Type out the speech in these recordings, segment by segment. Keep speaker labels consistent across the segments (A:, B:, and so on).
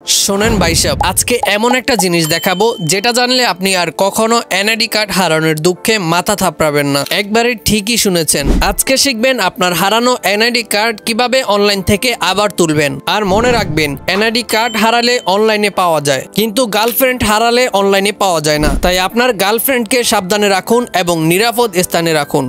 A: শোনেন ভাই সাহেব, আজকে এমন একটা জিনিস দেখাবো যেটা জানলে আপনি আর কখনো এনআইডি কার্ড হারানোর দুঃখে মাথা থাপড়াবেন না। একবারে ঠিকই শুনেছেন। আজকে শিখবেন আপনার হারানো এনআইডি কার্ড কিভাবে অনলাইন থেকে আবার তুলবেন। আর মনে রাখবেন, এনআইডি কার্ড হারালে অনলাইনে পাওয়া যায়, কিন্তু গার্লফ্রেন্ড হারালে অনলাইনে পাওয়া যায় না। তাই আপনার গার্লফ্রেন্ডকে সাবধানে রাখুন এবং নিরাপদ স্থানে রাখুন।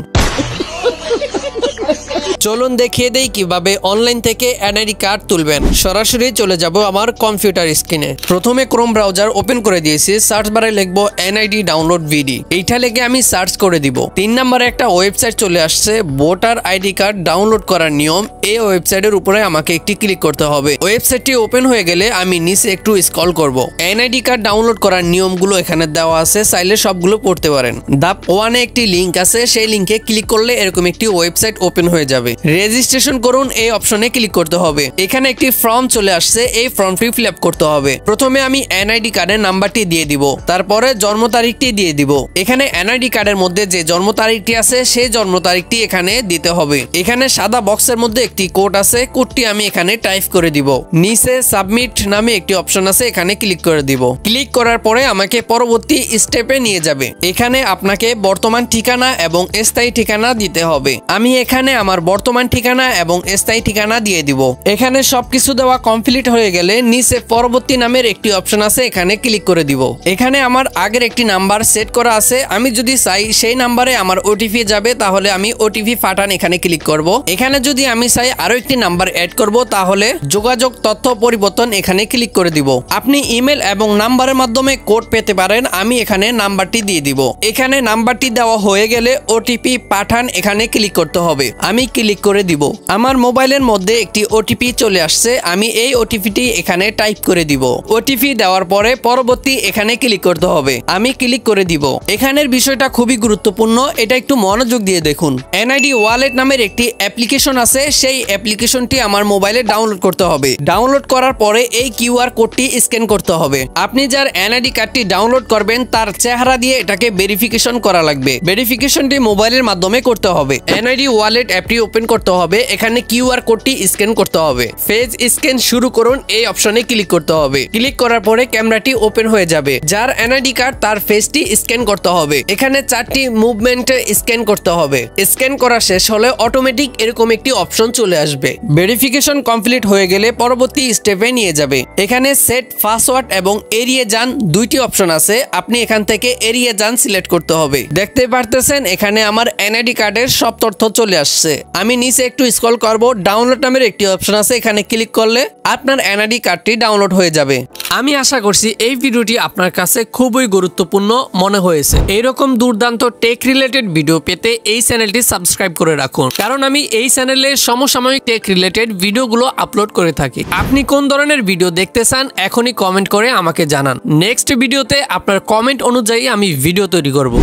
A: চলুন দেখিয়ে দেই কিভাবে অনলাইন থেকে এনআইডি কার্ড তুলবেন। সরাসরি চলে যাব আমার কম্পিউটার স্ক্রিনে। প্রথমে ক্রোম ব্রাউজার ওপেন করে দিয়েছি। সার্চ বারে লিখবো এনআইডি ডাউনলোড ভিডি। এইটা লিখে আমি সার্চ করে দিব। 3 নম্বরে একটা ওয়েবসাইট চলে আসছে, ভোটার আইডি কার্ড ডাউনলোড করার নিয়ম। এই ওয়েবসাইটের উপরে আমাকে একটি ক্লিক করতে হবে। ওয়েবসাইটটি ওপেন হয়ে গেলে আমি নিচে একটু স্ক্রল করব। এনআইডি কার্ড ডাউনলোড করার নিয়মগুলো এখানে দেওয়া আছে, চাইলে সবগুলো পড়তে পারেন। ধাপ 1 এ একটি লিংক আছে, সেই লিংকে ক্লিক করলে এরকম একটি ওয়েবসাইট ওপেন হয়ে যাবে। রেজিস্ট্রেশন করুন, এই অপশনে ক্লিক করতে হবে। এখানে একটি ফর্ম চলে আসছে, এই ফর্মটি ফিল আপ করতে হবে। প্রথমে আমি এনআইডি কার্ডের নাম্বারটি দিয়ে দিব, তারপরে জন্ম তারিখটি দিয়ে দিব। এখানে এনআইডি কার্ডের মধ্যে যে জন্ম তারিখটি আছে সেই জন্ম তারিখটি এখানে দিতে হবে। এখানে সাদা বক্সের মধ্যে একটি কোড আছে, কোডটি আমি এখানে টাইপ করে দিব। নিচে সাবমিট নামে একটি অপশন আছে, এখানে ক্লিক করে দিব। ক্লিক করার পরে আমাকে পরবর্তী স্টেপে নিয়ে যাবে। এখানে আপনাকে বর্তমান ঠিকানা এবং স্থায়ী ঠিকানা দিতে হবে। আমি এখানে আমার বর্তমান ঠিকানা এবং স্থায়ী ঠিকানা দিয়ে দিব। এখানে সবকিছু দেওয়া কমপ্লিট হয়ে গেলে নিচে পরবর্তী নামের একটি অপশন আছে, এখানে ক্লিক করে দিব। এখানে আমার আগের একটি নাম্বার সেট করা আছে, আমি যদি চাই সেই নাম্বারে আমার ওটিপি যাবে, তাহলে আমি ওটিপি পাঠান এখানে ক্লিক করব। এখানে যদি আমি চাই আরো একটি নাম্বার অ্যাড করব, তাহলে যোগাযোগ তথ্য পরিবর্তন এখানে ক্লিক করে দিব। আপনি ইমেল এবং নাম্বারের মাধ্যমে কোড পেতে পারেন, আমি এখানে নাম্বারটি দিয়ে দিব। এখানে নাম্বারটি দেওয়া হয়ে গেলে ওটিপি পাঠান এখানে ক্লিক করতে হবে। আমি ক্লিক করে দিব। আমার মোবাইলের মধ্যে একটি ওটিপি চলে আসছে, আমি এই ওটিপিটি এখানে টাইপ করে দিব। ওটিপি দেওয়ার পরে পরবর্তী এখানে ক্লিক করতে হবে। আমি ক্লিক করে দিব। এখানের বিষয়টা খুবই গুরুত্বপূর্ণ, এটা একটু মনোযোগ দিয়ে দেখুন। এনআইডি ওয়ালেট নামের একটি অ্যাপ্লিকেশন আছে, সেই অ্যাপ্লিকেশনটি আমার মোবাইলে ডাউনলোড করতে হবে। ডাউনলোড করার পরে এই কিউআর কোডটি স্ক্যান করতে হবে। আপনি যার এনআইডি কার্ডটি ডাউনলোড করবেন তার চেহারা দিয়ে এটাকে ভেরিফিকেশন করা লাগবে। ভেরিফিকেশনটি মোবাইলের মাধ্যমে করতে হবে। এনআইডি ওয়ালেট অ্যাপটি ওপেন করতে হবে। এখানে কিউআর কোডটি স্ক্যান করতে হবে। ফেজ স্ক্যান শুরু করুন, এই অপশনে ক্লিক করতে হবে। ক্লিক করার পরে ক্যামেরাটি ওপেন হয়ে যাবে। যার এনআইডি কার্ড তার ফেসটি স্ক্যান করতে হবে। এখানে 4টি মুভমেন্টে স্ক্যান করতে হবে। স্ক্যান করা শেষ হলে অটোমেটিক এরকম একটি অপশন চলে আসবে। ভেরিফিকেশন কমপ্লিট হয়ে গেলে পরবর্তী স্টেপে নিয়ে যাবে। এখানে সেট পাসওয়ার্ড এবং এড়িয়ে যান দুইটি অপশন আছে, আপনি এখান থেকে এড়িয়ে যান সিলেক্ট করতে হবে। দেখতে পারতেছেন এখানে আমার এনআইডি কার্ডের সব তথ্য চলে আসছে। আমি নিচে একটু স্ক্রল করব, ডাউনলোড নামের একটি অপশন আছে, এখানে ক্লিক করলে আপনার এনআইডি কার্ডটি ডাউনলোড হয়ে যাবে। আমি আশা করছি এই ভিডিওটি আপনার কাছে খুবই গুরুত্বপূর্ণ মনে হয়েছে। এইরকম দুর্দান্ত টেক রিলেটেড ভিডিও পেতে এই চ্যানেলটি সাবস্ক্রাইব করে রাখুন, কারণ আমি এই চ্যানেলে সমসাময়িক টেক রিলেটেড ভিডিওগুলো আপলোড করে থাকি। আপনি কোন ধরনের ভিডিও দেখতে চান এখনই কমেন্ট করে আমাকে জানান। নেক্সট ভিডিওতে আপনার কমেন্ট অনুযায়ী আমি ভিডিও তৈরি করব।